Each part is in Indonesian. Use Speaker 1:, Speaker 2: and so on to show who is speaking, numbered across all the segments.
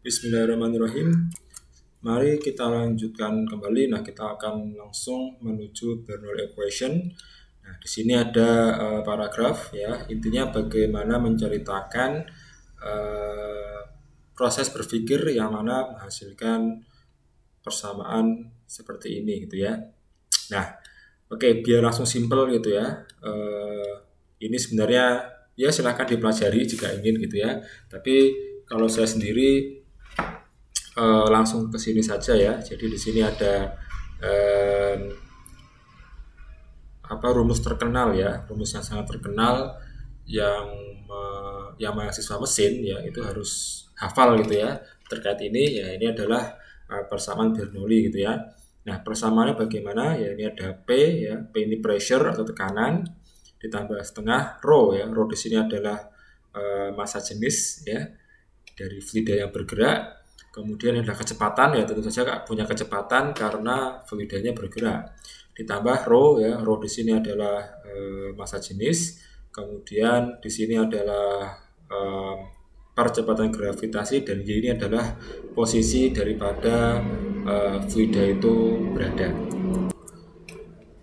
Speaker 1: Bismillahirrahmanirrahim. Mari kita lanjutkan kembali. Nah, kita akan langsung menuju Bernoulli equation. Nah, di sini ada paragraf ya. Intinya bagaimana menceritakan proses berpikir yang mana menghasilkan persamaan seperti ini gitu ya. Nah, oke, biar langsung simple gitu ya. Ini sebenarnya ya silahkan dipelajari jika ingin gitu ya. Tapi kalau saya sendiri langsung ke sini saja ya. Jadi di sini ada rumus terkenal ya, rumus yang sangat terkenal yang mahasiswa mesin ya itu harus hafal gitu ya terkait ini ya. Ini adalah persamaan Bernoulli gitu ya. Nah, persamaannya bagaimana ya? Ini ada P ya, P ini pressure atau tekanan ditambah setengah rho ya. Rho di sini adalah massa jenis ya dari fluida yang bergerak. Kemudian ada kecepatan ya, tentu saja punya kecepatan karena fluidanya bergerak. Ditambah rho ya, rho di sini adalah massa jenis. Kemudian di sini adalah percepatan gravitasi dan Y ini adalah posisi daripada fluida itu berada.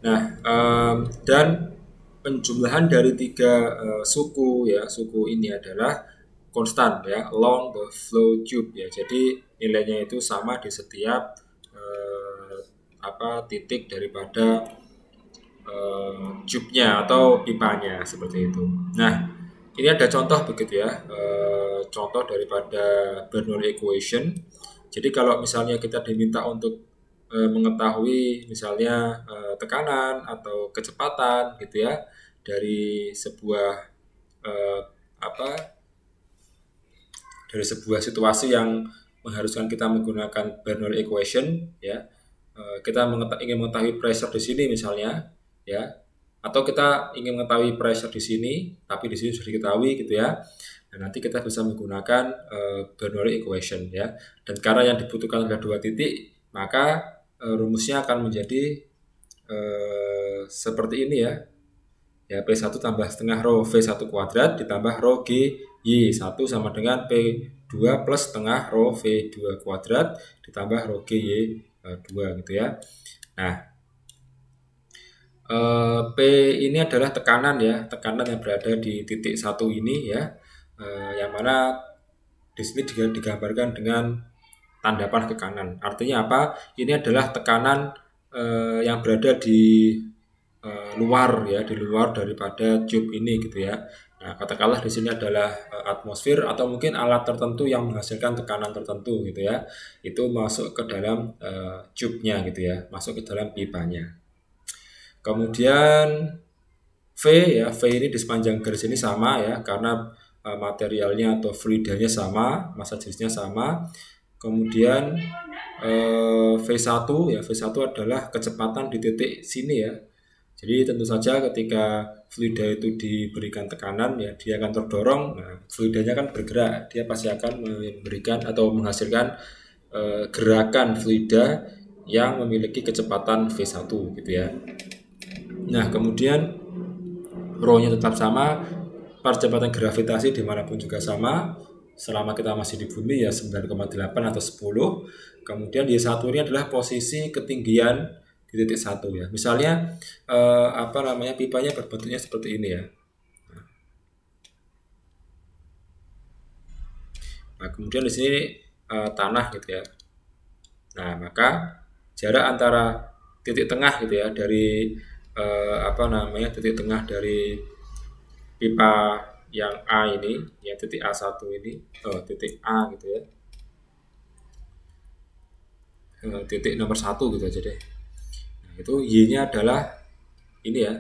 Speaker 1: Nah, dan penjumlahan dari tiga suku ya, suku ini adalah konstan ya along the flow tube ya. Jadi nilainya itu sama di setiap titik daripada tube-nya atau pipanya seperti itu. Nah, ini ada contoh begitu ya. Contoh daripada Bernoulli equation. Jadi kalau misalnya kita diminta untuk mengetahui misalnya tekanan atau kecepatan gitu ya dari sebuah dari sebuah situasi yang mengharuskan kita menggunakan Bernoulli equation ya. Kita ingin mengetahui pressure di sini misalnya ya, atau kita ingin mengetahui pressure di sini tapi di sini sudah diketahui gitu ya. Nah, nanti kita bisa menggunakan Bernoulli equation ya. Dan karena yang dibutuhkan adalah dua titik, maka rumusnya akan menjadi seperti ini ya. Ya, P1 tambah setengah rho V1 kuadrat ditambah rho G Y1 sama dengan P2 plus setengah rho V2 kuadrat ditambah rho G Y2 gitu ya. Nah, P ini adalah tekanan ya, tekanan yang berada di titik 1 ini ya, yang mana di sini digambarkan dengan tanda panah ke kanan. Artinya apa? Ini adalah tekanan yang berada di luar ya, di luar daripada tube ini gitu ya. Nah, katakanlah di sini adalah atmosfer atau mungkin alat tertentu yang menghasilkan tekanan tertentu gitu ya. Itu masuk ke dalam tube-nya gitu ya, masuk ke dalam pipanya. Kemudian V ya, V ini di sepanjang garis ini sama ya, karena materialnya atau fluidanya sama, massa jenisnya sama. Kemudian V1 ya, V1 adalah kecepatan di titik sini ya. Jadi tentu saja ketika fluida itu diberikan tekanan ya dia akan terdorong. Nah, fluidanya kan bergerak, dia pasti akan memberikan atau menghasilkan gerakan fluida yang memiliki kecepatan V1 gitu ya. Nah, kemudian rho-nya tetap sama, percepatan gravitasi dimanapun juga sama. Selama kita masih di bumi ya 9,8 atau 10. Kemudian Y1 ini adalah posisi ketinggian di titik 1 ya. Misalnya pipanya berbentuknya seperti ini ya. Nah, kemudian di sini tanah gitu ya. Nah, maka jarak antara titik tengah gitu ya dari titik tengah dari pipa yang A ini, ya titik A1 ini, titik A gitu ya. Titik nomor 1 gitu aja deh. Itu Y-nya adalah ini ya.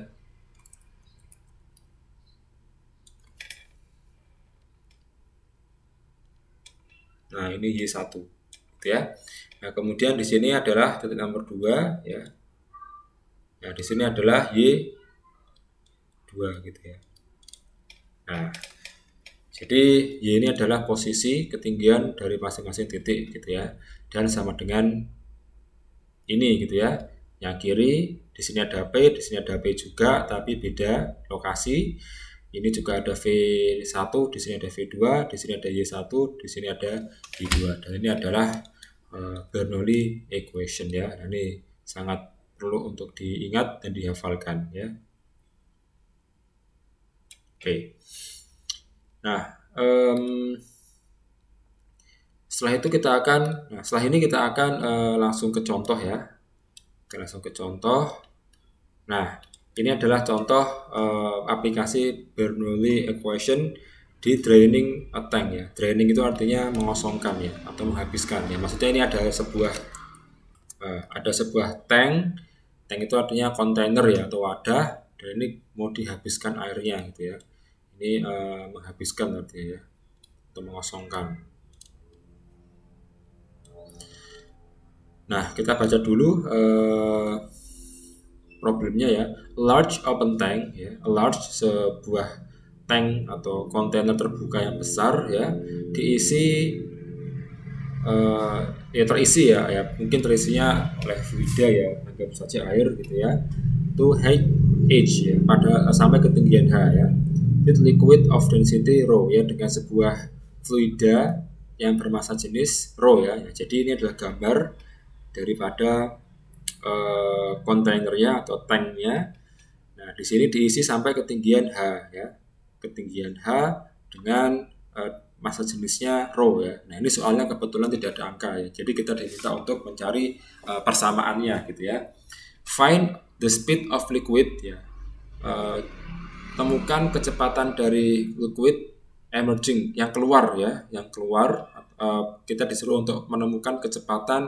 Speaker 1: Nah, ini Y1 gitu ya. Nah, kemudian di sini adalah titik nomor 2 ya. Nah, di sini adalah Y2 gitu ya. Nah, jadi Y ini adalah posisi ketinggian dari masing-masing titik gitu ya. Dan sama dengan ini gitu ya. Yang kiri di sini ada P, di sini ada P juga, tapi beda lokasi. Ini juga ada V1, di sini ada V2, di sini ada Y1, di sini ada Y2. Dan ini adalah Bernoulli equation ya. Nah, ini sangat perlu untuk diingat dan dihafalkan ya. Oke. Nah, setelah ini kita akan langsung ke contoh ya. Oke, langsung ke contoh. Nah, ini adalah contoh aplikasi Bernoulli equation di draining a tank ya. Draining itu artinya mengosongkan ya, atau menghabiskan ya. Maksudnya ini ada sebuah tank. Tank itu artinya kontainer ya, atau wadah. Dan ini mau dihabiskan airnya gitu ya. Ini menghabiskan artinya ya, atau mengosongkan. Nah, kita baca dulu problemnya ya. Large open tank ya, large sebuah tank atau kontainer terbuka yang besar ya, diisi terisi ya, mungkin terisinya oleh fluida ya, anggap saja air gitu ya, to height h ya, pada sampai ketinggian h ya, with liquid of density rho ya, dengan sebuah fluida yang bermassa jenis rho ya. Jadi ini adalah gambar daripada kontainernya atau tanknya. Nah, di sini diisi sampai ketinggian H ya. Ketinggian H dengan massa jenisnya rho ya. Nah, ini soalnya kebetulan tidak ada angka ya. Jadi kita diminta untuk mencari persamaannya gitu ya. Find the speed of liquid ya. Temukan kecepatan dari liquid emerging yang keluar ya, yang keluar. Kita disuruh untuk menemukan kecepatan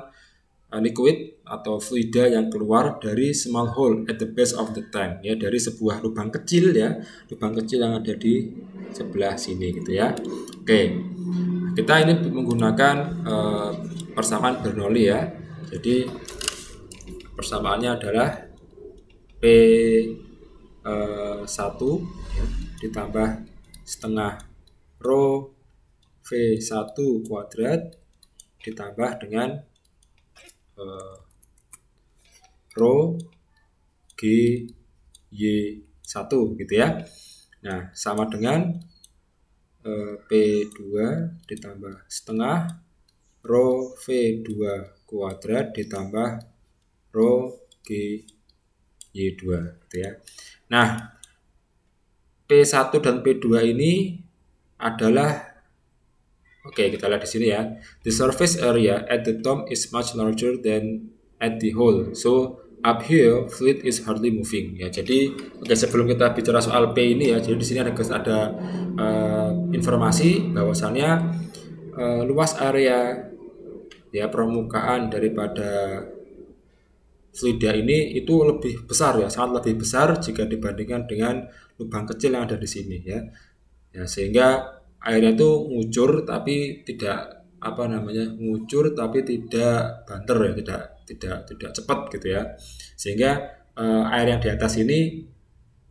Speaker 1: liquid atau fluida yang keluar dari small hole at the base of the tank ya, dari sebuah lubang kecil ya, lubang kecil yang ada di sebelah sini gitu ya. Oke, kita ini menggunakan persamaan Bernoulli ya. Jadi persamaannya adalah P1 ya, ditambah setengah rho V1 kuadrat ditambah dengan rho G Y1 gitu ya. Nah, sama dengan P2 ditambah setengah rho V2 kuadrat ditambah rho G Y2 gitu ya. Nah, P1 dan P2 ini adalah, oke, kita lihat di sini ya. The surface area at the top is much larger than at the hole. So up here fluid is hardly moving. Ya, jadi sebelum kita bicara soal P ini ya, jadi di sini ada informasi bahwasannya luas area ya permukaan daripada fluida ini itu lebih besar ya, sangat lebih besar jika dibandingkan dengan lubang kecil yang ada di sini ya. Ya, sehingga airnya itu ngucur tapi tidak ngucur tapi tidak banter ya, tidak cepat gitu ya. Sehingga air yang di atas ini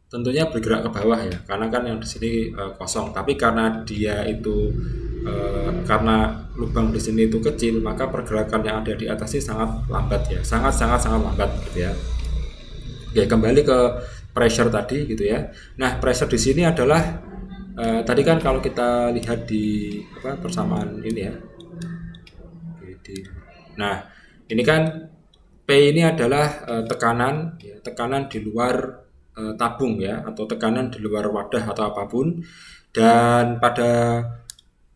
Speaker 1: tentunya bergerak ke bawah ya, karena kan yang di sini kosong. Tapi karena dia itu karena lubang di sini itu kecil, maka pergerakan yang ada di atas ini sangat lambat ya, sangat lambat gitu ya. Oke, kembali ke pressure tadi gitu ya. Nah, pressure di sini adalah tadi kan kalau kita lihat di persamaan ini ya. Nah, ini kan P ini adalah tekanan ya, tekanan di luar tabung ya, atau tekanan di luar wadah atau apapun. Dan pada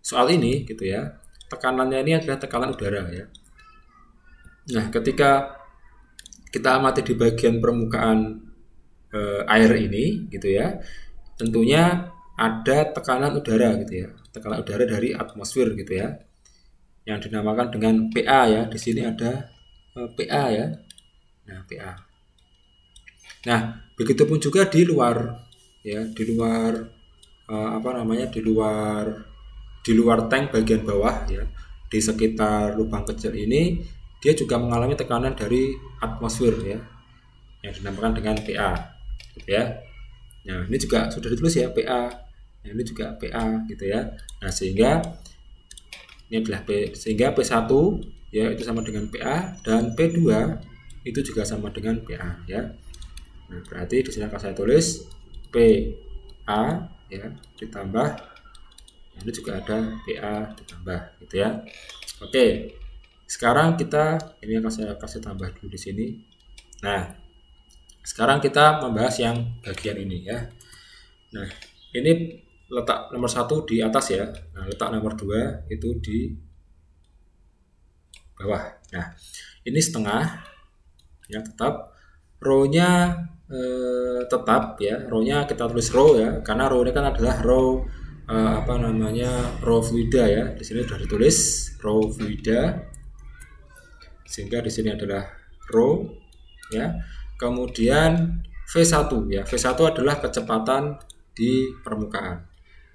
Speaker 1: soal ini gitu ya, tekanannya ini adalah tekanan udara ya. Nah, ketika kita amati di bagian permukaan air ini gitu ya, tentunya ada tekanan udara gitu ya, tekanan udara dari atmosfer gitu ya, yang dinamakan dengan PA ya. Di sini ada PA ya. Nah, PA. Nah, begitupun juga di luar ya, di luar di luar tank bagian bawah ya, di sekitar lubang kecil ini dia juga mengalami tekanan dari atmosfer ya, yang dinamakan dengan PA gitu ya. Nah, ini juga sudah ditulis ya, PA. Nah, ini juga PA gitu ya. Nah, sehingga ini adalah sehingga P1 ya itu sama dengan PA, dan P2 itu juga sama dengan PA ya. Nah, berarti di sini akan saya tulis PA ya, ditambah ini juga ada PA ditambah gitu ya. Oke. Sekarang kita ini akan saya kasih tambah dulu di sini. Nah, sekarang kita membahas yang bagian ini ya. Nah, ini letak nomor 1 di atas ya. Nah, letak nomor 2 itu di bawah. Nah, ini setengah ya, tetap row-nya tetap ya. Row-nya kita tulis row ya, karena row ini kan adalah row row fluida ya. Di sini sudah ditulis row fluida, sehingga di sini adalah row ya. Kemudian V1 ya. V1 adalah kecepatan di permukaan.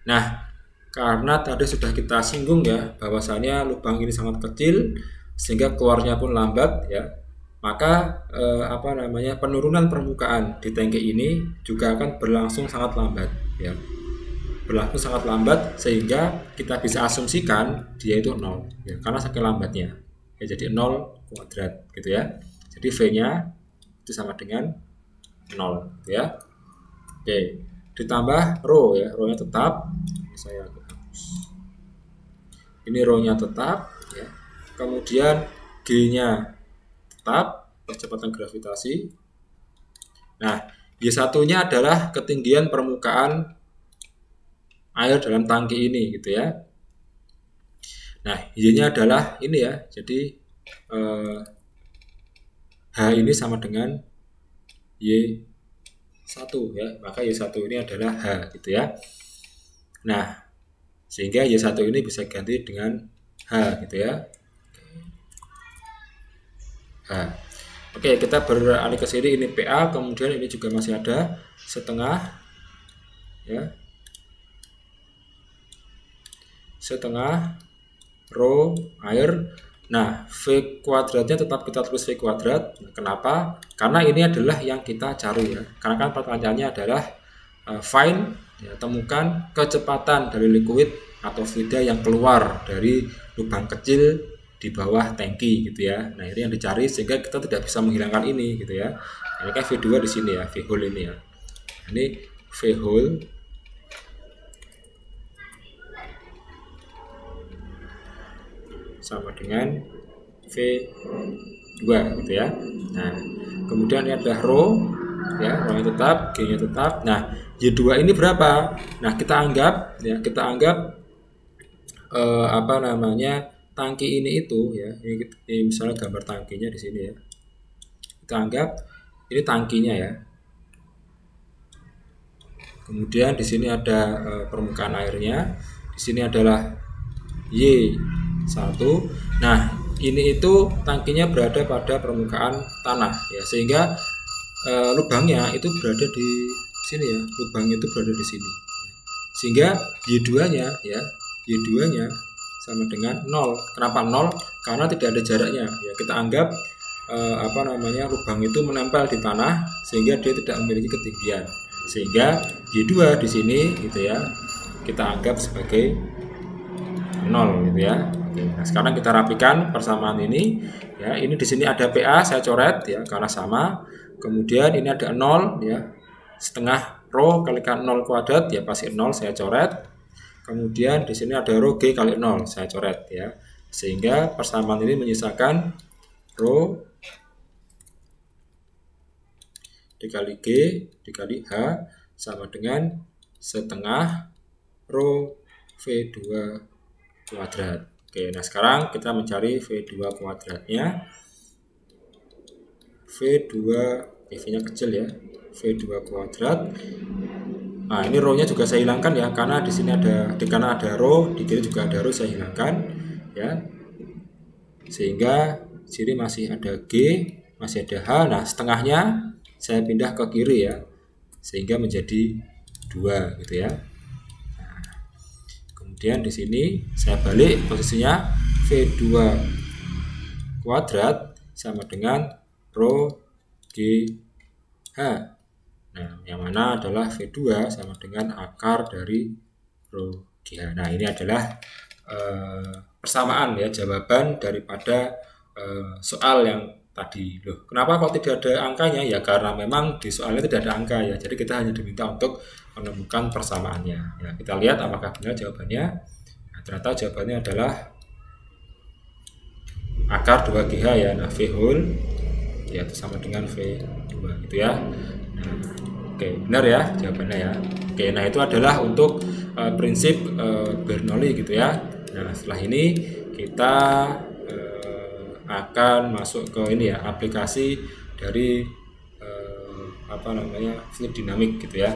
Speaker 1: Nah, karena tadi sudah kita singgung ya, bahwasanya lubang ini sangat kecil sehingga keluarnya pun lambat ya. Maka penurunan permukaan di tangki ini juga akan berlangsung sangat lambat ya. Berlangsung sangat lambat sehingga kita bisa asumsikan dia itu 0 ya, karena saking lambatnya. Ya, jadi 0 kuadrat gitu ya. Jadi V-nya itu sama dengan 0 gitu ya. Oke, ditambah row ya. Row-nya tetap. Saya hapus. Ini row-nya tetap ya. Kemudian G-nya tetap, percepatan gravitasi. Nah, Y1-nya adalah ketinggian permukaan air dalam tangki ini gitu ya. Nah, Y-nya adalah ini ya. Jadi H ini sama dengan Y1 ya. Maka Y1 ini adalah H gitu ya. Nah, sehingga Y1 ini bisa ganti dengan H gitu ya. H. Oke, kita beralih ke sini, ini PA, kemudian ini juga masih ada setengah ya. Setengah row air. Nah, V kuadratnya tetap kita tulis V kuadrat. Kenapa? Karena ini adalah yang kita cari ya. Karena kan pertanyaannya adalah find ya, temukan kecepatan dari liquid atau fluida yang keluar dari lubang kecil di bawah tangki gitu ya. Nah, ini yang dicari sehingga kita tidak bisa menghilangkan ini gitu ya. Ini kan V2 di sini ya, V hole ini ya. Ini V hole sama dengan V2 gitu ya. Nah, kemudian ini ada row ya, row-nya tetap, G-nya tetap. Nah, Y2 ini berapa? Nah, kita anggap tangki ini itu ya. Ini misalnya gambar tangkinya di sini ya. Kita anggap ini tangkinya ya. Kemudian di sini ada permukaan airnya. Di sini adalah Y1. Nah, ini itu tangkinya berada pada permukaan tanah ya, sehingga lubangnya itu berada di sini ya. Lubangnya itu berada di sini. Sehingga Y2-nya ya, Y2-nya sama dengan 0. Kenapa 0? Karena tidak ada jaraknya ya. Kita anggap lubang itu menempel di tanah sehingga dia tidak memiliki ketinggian. Sehingga Y2 di sini gitu ya, kita anggap sebagai 0 gitu ya. Oke, nah sekarang kita rapikan persamaan ini ya. Ini di sini ada PA, saya coret ya karena sama. Kemudian ini ada 0 ya. Setengah row kalikan 0 kuadrat ya pasti 0, saya coret. Kemudian di sini ada row G kali 0, saya coret ya. Sehingga persamaan ini menyisakan row dikali G dikali H sama dengan setengah row V2 kuadrat. Oke, nah sekarang kita mencari V2 kuadratnya. V2, V-nya kecil ya. V2 kuadrat. Nah, ini row-nya juga saya hilangkan ya, karena di sini karena ada row, di kiri juga ada row, saya hilangkan ya. Sehingga di sini masih ada G, masih ada H. Nah, setengahnya saya pindah ke kiri ya. Sehingga menjadi 2 gitu ya. Nah, kemudian di sini saya balik posisinya, V2 kuadrat sama dengan row G H. Nah, yang mana adalah V2 sama dengan akar dari row GH. Nah, ini adalah persamaan ya, jawaban daripada soal yang tadi. Loh, kenapa kok tidak ada angkanya? Ya karena memang di soalnya tidak ada angka ya. Jadi kita hanya diminta untuk menemukan persamaannya. Ya, kita lihat apakah benar jawabannya. Nah, ternyata jawabannya adalah akar 2GH ya. Nah, V whole ya itu sama dengan V2 gitu ya. Nah, oke, benar ya jawabannya ya. Oke, nah itu adalah untuk prinsip Bernoulli gitu ya. Nah, setelah ini kita akan masuk ke ini ya, aplikasi dari fluid dynamic gitu ya.